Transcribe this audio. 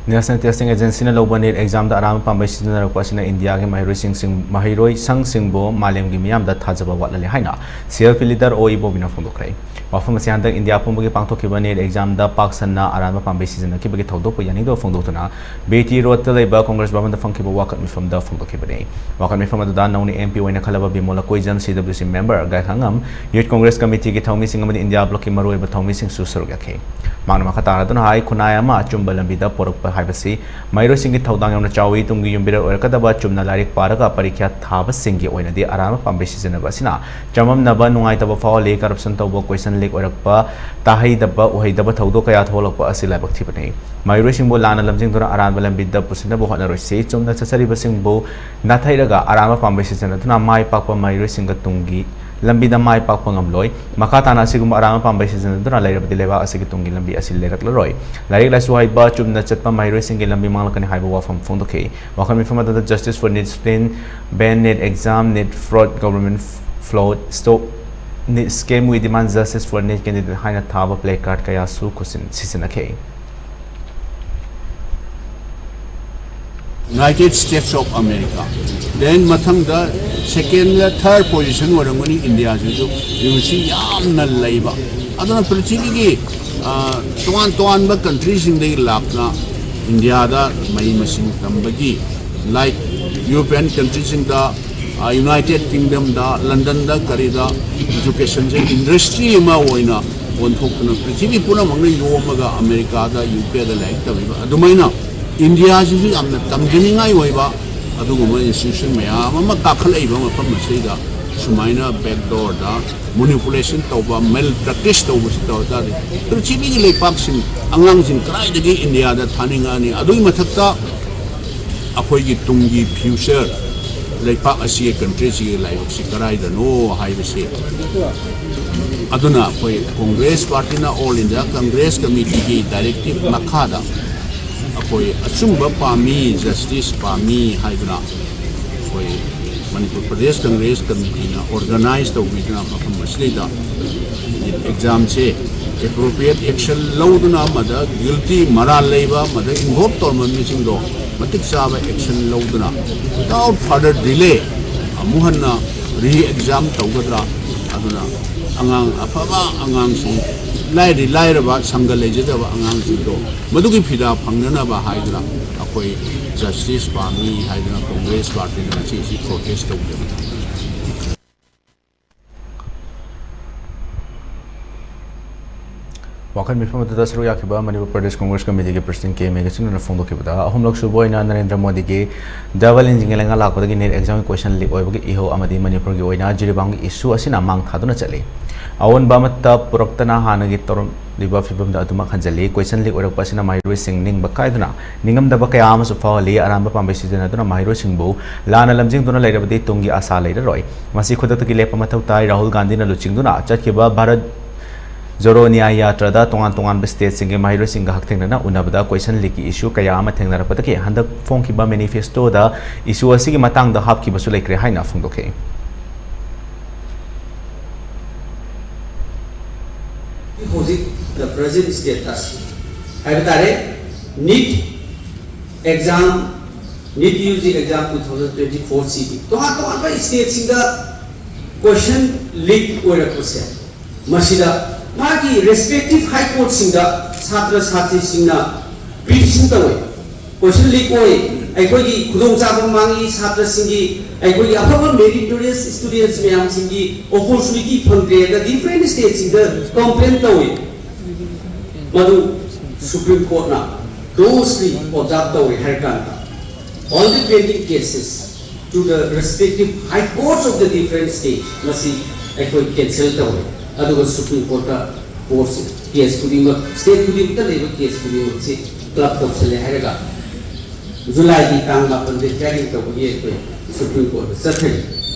National Testing Agency na loba NEET Examda aranba pambei sijinarakpa asina India ke maheiloisang singbo malem gi miyamda thajaba wathalli haina CLP leader O.Ibobi na phongdokrai wafam asi handak India pumbagi pangthokiba NEET Examda paksanna aranba pambei sijinakibagi thodokpa yaningdo phongdoktuna BT road ta leiba Congress bhavan da phangkiba wakat mifam da phongdokibani wakat mifam adada nauni MP oina khalaba bimola koijam CWC member gaithangam Youth Congress Committee gi thawmi sing amadi India block ki maruiba thawmi sing susur yakhe Magna Makataradun Hai Kunayama Chumbalambida Porok Hibasi, Mairo Singi Taudang on the Chawi, Tungi Yumbira or Kadaba Chumna Larik Paraga, Parika Taba Singi, or the Arama Pambisis in the Basina, Jamam Naba, Nuaitaba Fall Lake, Arabsan Tobo, Question Lake or Tahi Daba, Uhidaba Taudoka, Holopa, Asilab activity. Mairo Simbo Lana Lamjing Aran Balambida, Pusina Bohana Rossi, Chum necessary Basimbo, Natairaga, Arama Pambisis and Tuna, my Papa Mairo Singatungi. Lambida mai pak pangamloy makata na sigum arama pambay season duna layer dilewa asigi tungi lambi asil lerak laroy larik la suhai ba chum na chatpa mairo singi lambi mangla kani haiba wa from fondoke wakan mi famada the justice for NEET explain ban NEET exam NEET fraud government float stop NEET scheme we demand justice for NEET candidate haina thaba play card kaya su kusin sisinake United States of America. Then mathang the second or third position waramani India ju you see yamna laiba. Adana prithvi ki tuan ba countries in the lapna India da mai machine tambagi like European countries in the United Kingdom da London da Karida education industry ma oina on thokna prithvi puna mangai yomaga America da UK da like tabiba adumaina India is a tamgaining institution, Sumaina backdoor, manipulation, malpractice, Chibi Paxing, Angangs in Cry the India, the Taningani, Adu Matata, Apoy Tungi, Fuser, like Pak Asia countries like Sikarai, the no high say. Aduna, Congress Party, all India, Congress Committee, Directive Makada. Apoy asumba pami justice pami haidna apoy Manipur Pradesh Congress Committee na organized the widna mafam maslida exam se appropriate action lauduna mada guilty maral leiba mada involved torma missing do matik saba action lauduna without further delay amuhanna re-exam tawgadra aduna angang afaba angang sing Lairi Lairaba Sanga Legedava Angansido, Maduki Pida Panganaba Hydra, Akoi, Justice Pami, Hydra, Congress Party, and Chief protest of them. Wakan mifam da saru yakiba Manipur Pradesh Congress Committee ke president ke megachun na fondo ke bada ahum lok suboy na Narendra Modi ke double engineering lenga lakpada ke NEET exam question leak oibagi iho amadi Manipur ke oina jiribang issue asina mang thaduna chale Awan bamata puraktana hanagi torom liba fibam da atuma khanjali question leak orak pasina maheiloisang ning bakaiduna ningam da bakaya amasu fawali aramba pambei sijana duna maheiloisang bo lana lamjing duna lairabadi tungi asa lairaroi masi khodak ki lepa mathau tai Rahul Gandhi na luching duna chatkiba Bharat Joro Nyaya Trada Tongan State Singe Maheiloisang Haktengna Unabada question leak issue kaya ama thengnarapatake handak phongkiba manifesto da issue asigi matang da hapkiba su laikre haina phongdoke the present status. I have NEET exam, NEET UG exam 2024 CP. So, how many states in the question leak or a question? Masida, Maki respective high courts in the Satra Sati Singna, Pitch in the way. Question leak away. I go to Kudong Chabamangi, Satra Singi, I go to Apapa meritorious students, Mayam Singi, opportunity from the different states in the complaint away. Madu Supreme Court now closely observed the Harkanta. All the pending cases to the respective high courts of the different states must be cancelled away. Otherwise, Supreme Court courts case to the state to the level case to the club of Seleharga. July the Tanga from the carrying of the Supreme Court. Certainly.